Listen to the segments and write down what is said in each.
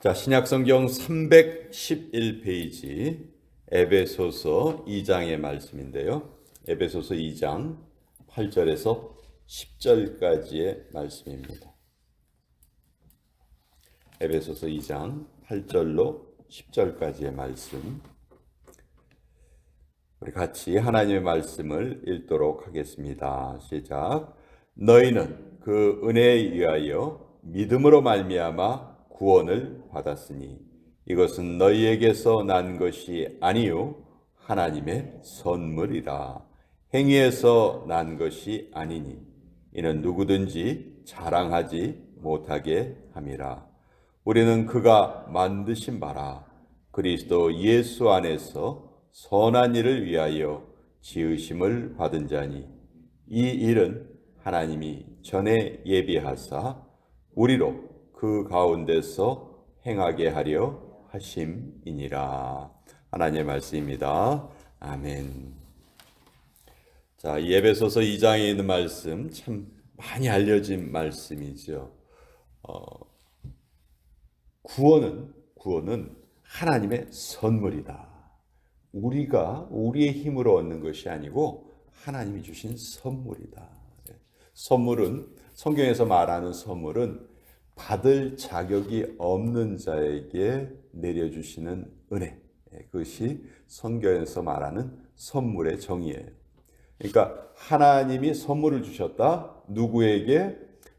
자, 신약성경 311페이지 에베소서 2장의 말씀인데요. 에베소서 2장 8절에서 10절까지의 말씀입니다. 에베소서 2장 8절로 10절까지의 말씀. 우리 같이 하나님의 말씀을 읽도록 하겠습니다. 시작. 너희는 그 은혜에 의하여 믿음으로 말미암아 구원을 받았으니 이것은 너희에게서 난 것이 아니요 하나님의 선물이라. 행위에서 난 것이 아니니 이는 누구든지 자랑하지 못하게 함이라. 우리는 그가 만드신 바라 그리스도 예수 안에서 선한 일을 위하여 지으심을 받은 자니 이 일은 하나님이 전에 예비하사 우리로 그 가운데서 행하게 하려 하심이니라. 하나님의 말씀입니다. 아멘. 자, 이 에베소서 2장에 있는 말씀 참 많이 알려진 말씀이죠. 구원은 하나님의 선물이다. 우리가 우리의 힘으로 얻는 것이 아니고 하나님이 주신 선물이다. 선물은, 성경에서 말하는 선물은 받을 자격이 없는 자에게 내려주시는 은혜, 그것이 성경에서 말하는 선물의 정의예요. 그러니까 하나님이 선물을 주셨다. 누구에게?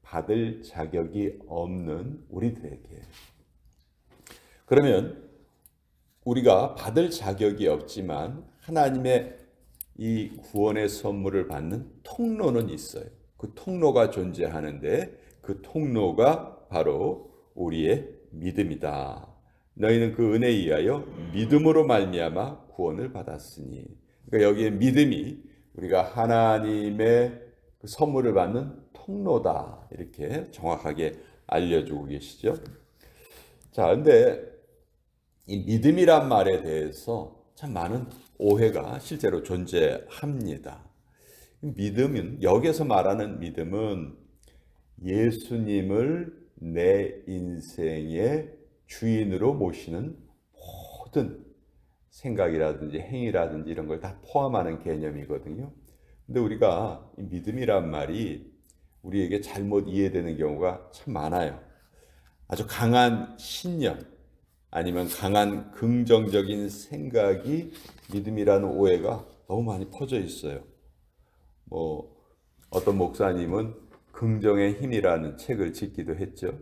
받을 자격이 없는 우리들에게. 그러면 우리가 받을 자격이 없지만 하나님의 이 구원의 선물을 받는 통로는 있어요. 그 통로가 존재하는데 그 통로가 바로 우리의 믿음이다. 너희는 그 은혜에 의하여 믿음으로 말미암아 구원을 받았으니. 그러니까 여기에 믿음이 우리가 하나님의 그 선물을 받는 통로다. 이렇게 정확하게 알려주고 계시죠. 자, 근데 이 믿음이란 말에 대해서 참 많은 오해가 실제로 존재합니다. 믿음은, 여기서 말하는 믿음은 예수님을 내 인생의 주인으로 모시는 모든 생각이라든지 행위라든지 이런 걸 다 포함하는 개념이거든요. 근데 우리가 이 믿음이란 말이 우리에게 잘못 이해되는 경우가 참 많아요. 아주 강한 신념 아니면 강한 긍정적인 생각이 믿음이라는 오해가 너무 많이 퍼져 있어요. 어떤 목사님은 긍정의 힘이라는 책을 짓기도 했죠.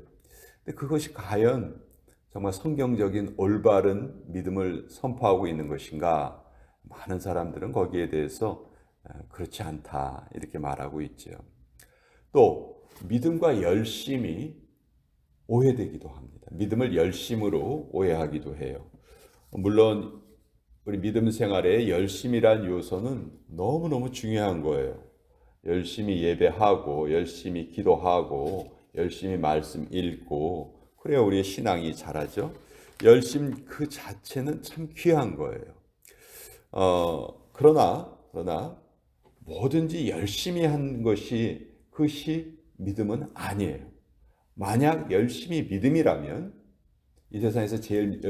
근데 그것이 과연 정말 성경적인 올바른 믿음을 선포하고 있는 것인가? 많은 사람들은 거기에 대해서 그렇지 않다 이렇게 말하고 있죠. 또 믿음과 열심이 오해되기도 합니다. 믿음을 열심으로 오해하기도 해요. 물론 우리 믿음 생활에 열심이란 요소는 너무너무 중요한 거예요. 열심히 예배하고 열심히 기도하고 열심히 말씀 읽고 그래야 우리의 신앙이 자라죠. 열심 그 자체는 참 귀한 거예요. 그러나 뭐든지 열심히 한 것이 그것이 믿음은 아니에요. 만약 열심히 믿음이라면 이 세상에서 제일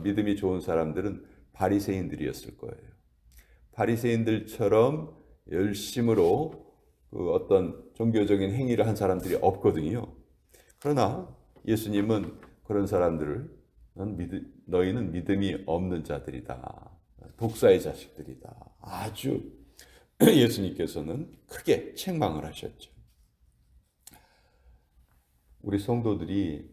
믿음이 좋은 사람들은 바리새인들이었을 거예요. 바리새인들처럼 열심으로 그 어떤 종교적인 행위를 한 사람들이 없거든요. 그러나 예수님은 그런 사람들을 너희는 믿음이 없는 자들이다. 독사의 자식들이다. 아주 예수님께서는 크게 책망을 하셨죠. 우리 성도들이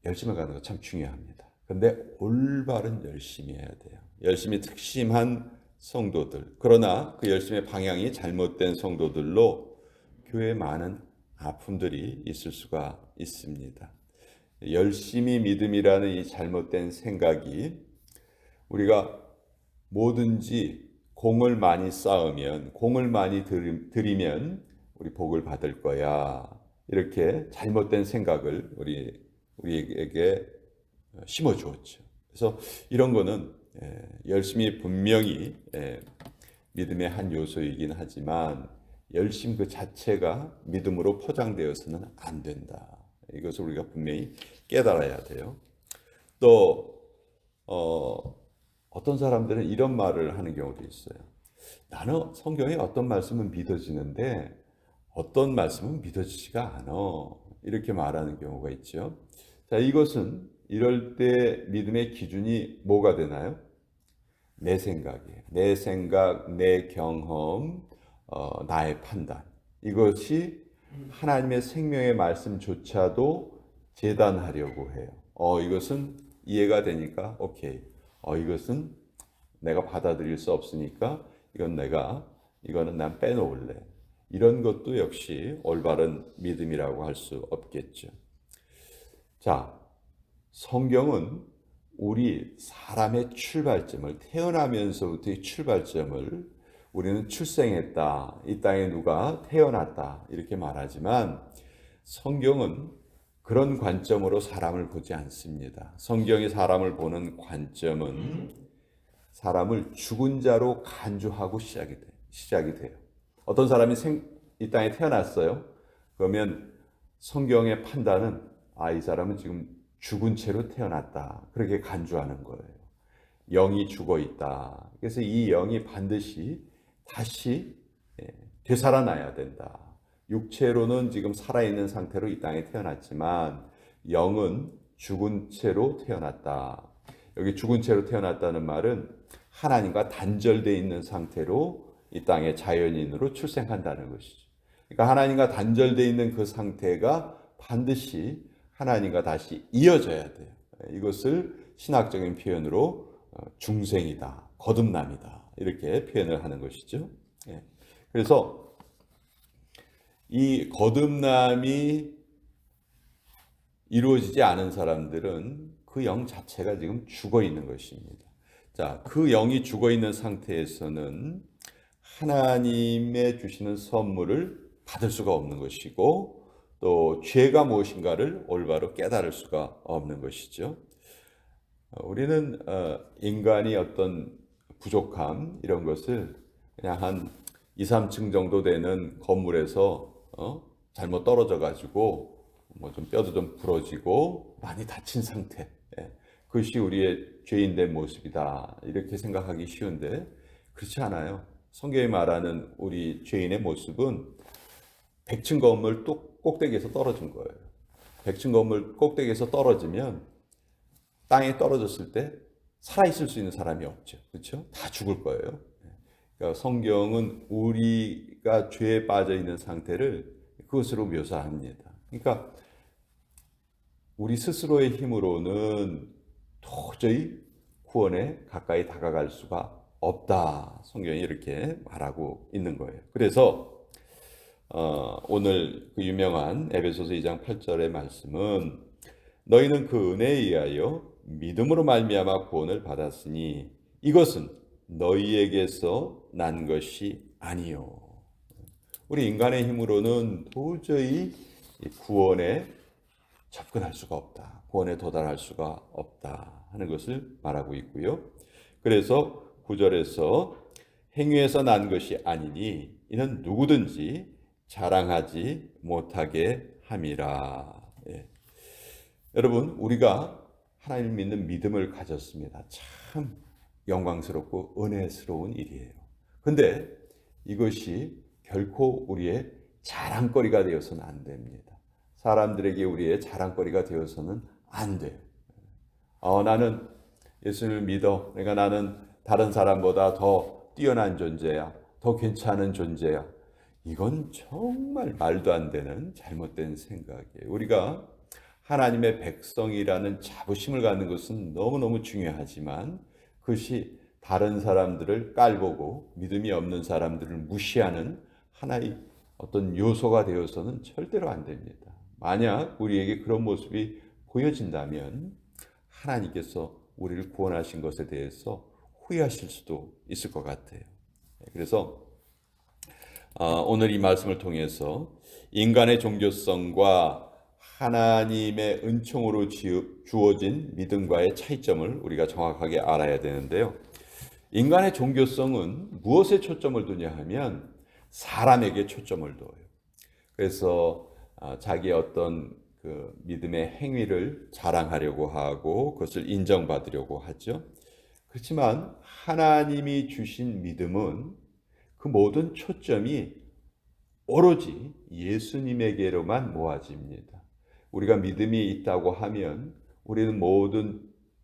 열심히 가는 거 참 중요합니다. 그런데 올바른 열심히 해야 돼요. 열심히 특심한 성도들, 그러나 그 열심의 방향이 잘못된 성도들로 교회에 많은 아픔들이 있을 수가 있습니다. 열심히 믿음이라는 이 잘못된 생각이 우리가 뭐든지 공을 많이 쌓으면, 공을 많이 들이면 우리 복을 받을 거야. 이렇게 잘못된 생각을 우리에게 심어주었죠. 그래서 이런 거는 열심히 분명히 믿음의 한 요소이긴 하지만 열심 그 자체가 믿음으로 포장되어서는 안 된다. 이것을 우리가 분명히 깨달아야 돼요. 또 어떤 사람들은 이런 말을 하는 경우도 있어요. 나는 성경에 어떤 말씀은 믿어지는데 어떤 말씀은 믿어지지가 않아. 이렇게 말하는 경우가 있죠. 자, 이것은 이럴 때 믿음의 기준이 뭐가 되나요? 내 생각이에요. 내 생각, 내 경험, 나의 판단. 이것이 하나님의 생명의 말씀조차도 재단하려고 해요. 이것은 이해가 되니까 오케이. 이것은 내가 받아들일 수 없으니까 이거는 난 빼놓을래. 이런 것도 역시 올바른 믿음이라고 할 수 없겠죠. 자, 성경은 우리 사람의 출발점을, 태어나면서부터의 출발점을 우리는 출생했다, 이 땅에 누가 태어났다 이렇게 말하지만 성경은 그런 관점으로 사람을 보지 않습니다. 성경이 사람을 보는 관점은 사람을 죽은 자로 간주하고 시작이 돼요. 어떤 사람이 이 땅에 태어났어요. 그러면 성경의 판단은 이 사람은 지금 죽은 채로 태어났다. 그렇게 간주하는 거예요. 영이 죽어 있다. 그래서 이 영이 반드시 다시 되살아나야 된다. 육체로는 지금 살아있는 상태로 이 땅에 태어났지만 영은 죽은 채로 태어났다. 여기 죽은 채로 태어났다는 말은 하나님과 단절되어 있는 상태로 이 땅에 자연인으로 출생한다는 것이죠. 그러니까 하나님과 단절되어 있는 그 상태가 반드시 하나님과 다시 이어져야 돼요. 이것을 신학적인 표현으로 중생이다, 거듭남이다 이렇게 표현을 하는 것이죠. 그래서 이 거듭남이 이루어지지 않은 사람들은 그 영 자체가 지금 죽어 있는 것입니다. 자, 그 영이 죽어 있는 상태에서는 하나님의 주시는 선물을 받을 수가 없는 것이고 또 죄가 무엇인가를 올바로 깨달을 수가 없는 것이죠. 우리는 인간이 어떤 부족함 이런 것을 그냥 한 2, 3층 정도 되는 건물에서 잘못 떨어져 가지고 뭐 좀 뼈도 좀 부러지고 많이 다친 상태, 그것이 우리의 죄인된 모습이다 이렇게 생각하기 쉬운데 그렇지 않아요. 성경이 말하는 우리 죄인의 모습은 100층 건물 꼭대기에서 떨어진 거예요. 100층 건물 꼭대기에서 떨어지면 땅에 떨어졌을 때 살아있을 수 있는 사람이 없죠. 그렇죠? 다 죽을 거예요. 그러니까 성경은 우리가 죄에 빠져 있는 상태를 그것으로 묘사합니다. 그러니까 우리 스스로의 힘으로는 도저히 구원에 가까이 다가갈 수가 없다. 성경이 이렇게 말하고 있는 거예요. 그래서 오늘 그 유명한 에베소서 2장 8절의 말씀은 너희는 그 은혜에 의하여 믿음으로 말미암아 구원을 받았으니 이것은 너희에게서 난 것이 아니요. 우리 인간의 힘으로는 도저히 구원에 접근할 수가 없다. 구원에 도달할 수가 없다 하는 것을 말하고 있고요. 그래서 9절에서 행위에서 난 것이 아니니 이는 누구든지 자랑하지 못하게 함이라. 여러분, 우리가 하나님을 믿는 믿음을 가졌습니다. 참 영광스럽고 은혜스러운 일이에요. 근데 이것이 결코 우리의 자랑거리가 되어서는 안 됩니다. 사람들에게 우리의 자랑거리가 되어서는 안 돼요. 나는 예수를 믿어. 그러니까 나는 다른 사람보다 더 뛰어난 존재야. 더 괜찮은 존재야. 이건 정말 말도 안 되는 잘못된 생각이에요. 우리가 하나님의 백성이라는 자부심을 갖는 것은 너무너무 중요하지만 그것이 다른 사람들을 깔보고 믿음이 없는 사람들을 무시하는 하나의 어떤 요소가 되어서는 절대로 안 됩니다. 만약 우리에게 그런 모습이 보여진다면 하나님께서 우리를 구원하신 것에 대해서 후회하실 수도 있을 것 같아요. 그래서 오늘 이 말씀을 통해서 인간의 종교성과 하나님의 은총으로 주어진 믿음과의 차이점을 우리가 정확하게 알아야 되는데요. 인간의 종교성은 무엇에 초점을 두냐 하면 사람에게 초점을 둬요. 그래서 자기의 어떤 그 믿음의 행위를 자랑하려고 하고 그것을 인정받으려고 하죠. 그렇지만 하나님이 주신 믿음은 그 모든 초점이 오로지 예수님에게로만 모아집니다. 우리가 믿음이 있다고 하면 우리는 모든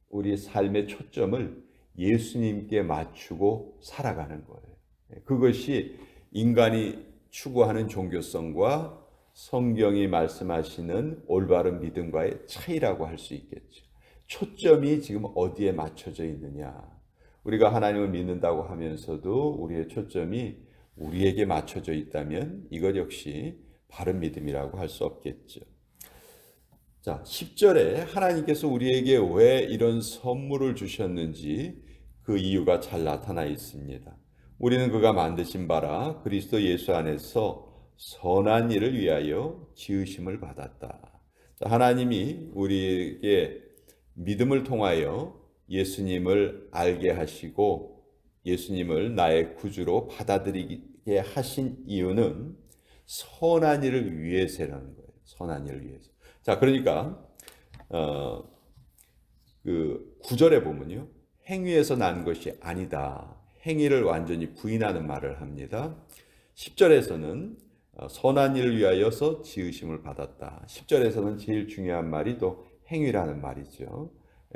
우리 삶의 초점을 예수님께 맞추고 살아가는 거예요. 그것이 인간이 추구하는 종교성과 성경이 말씀하시는 올바른 믿음과의 차이라고 할 수 있겠죠. 초점이 지금 어디에 맞춰져 있느냐. 우리가 하나님을 믿는다고 하면서도 우리의 초점이 우리에게 맞춰져 있다면 이것 역시 바른 믿음이라고 할 수 없겠죠. 자, 10절에 하나님께서 우리에게 왜 이런 선물을 주셨는지 그 이유가 잘 나타나 있습니다. 우리는 그가 만드신 바라 그리스도 예수 안에서 선한 일을 위하여 지으심을 받았다. 자, 하나님이 우리에게 믿음을 통하여 예수님을 알게 하시고 예수님을 나의 구주로 받아들이게 하신 이유는 선한 일을 위해서라는 거예요. 선한 일을 위해서. 자, 그러니까 그 9절에 보면요. 행위에서 난 것이 아니다. 행위를 완전히 부인하는 말을 합니다. 10절에서는 선한 일을 위하여서 지으심을 받았다. 10절에서는 제일 중요한 말이 또 행위라는 말이죠.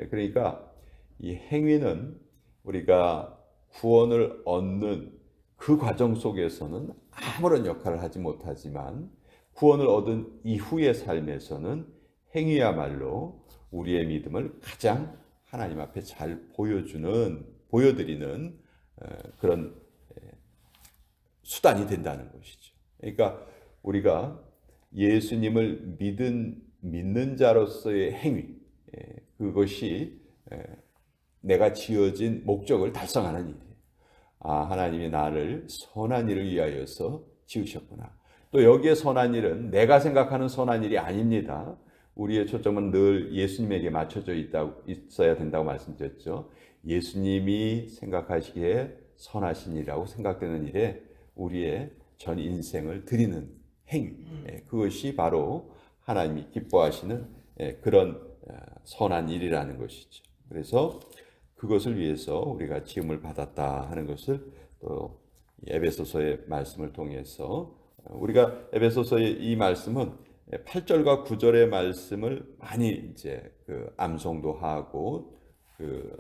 그러니까 이 행위는 우리가 구원을 얻는 그 과정 속에서는 아무런 역할을 하지 못하지만 구원을 얻은 이후의 삶에서는 행위야말로 우리의 믿음을 가장 하나님 앞에 잘 보여드리는 그런 수단이 된다는 것이죠. 그러니까 우리가 예수님을 믿는 자로서의 행위, 그것이 내가 지어진 목적을 달성하는 일이에요. 아, 하나님이 나를 선한 일을 위하여서 지으셨구나. 또 여기에 선한 일은 내가 생각하는 선한 일이 아닙니다. 우리의 초점은 늘 예수님에게 맞춰져 있어야 된다고 말씀드렸죠. 예수님이 생각하시기에 선하신 일이라고 생각되는 일에 우리의 전 인생을 드리는 행위, 그것이 바로 하나님이 기뻐하시는 그런 선한 일이라는 것이죠. 그래서 그것을 위해서 우리가 지음을 받았다 하는 것을 또 에베소서의 말씀을 통해서 우리가 에베소서의 이 말씀은 8절과 9절의 말씀을 많이 이제 그 암송도 하고 그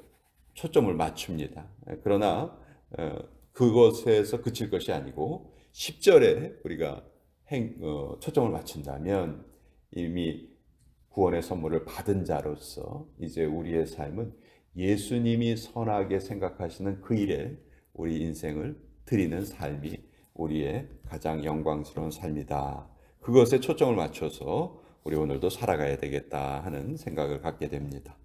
초점을 맞춥니다. 그러나 그것에서 그칠 것이 아니고 10절에 우리가 초점을 맞춘다면 이미 구원의 선물을 받은 자로서 이제 우리의 삶은 예수님이 선하게 생각하시는 그 일에 우리 인생을 드리는 삶이 우리의 가장 영광스러운 삶이다. 그것에 초점을 맞춰서 우리 오늘도 살아가야 되겠다 하는 생각을 갖게 됩니다.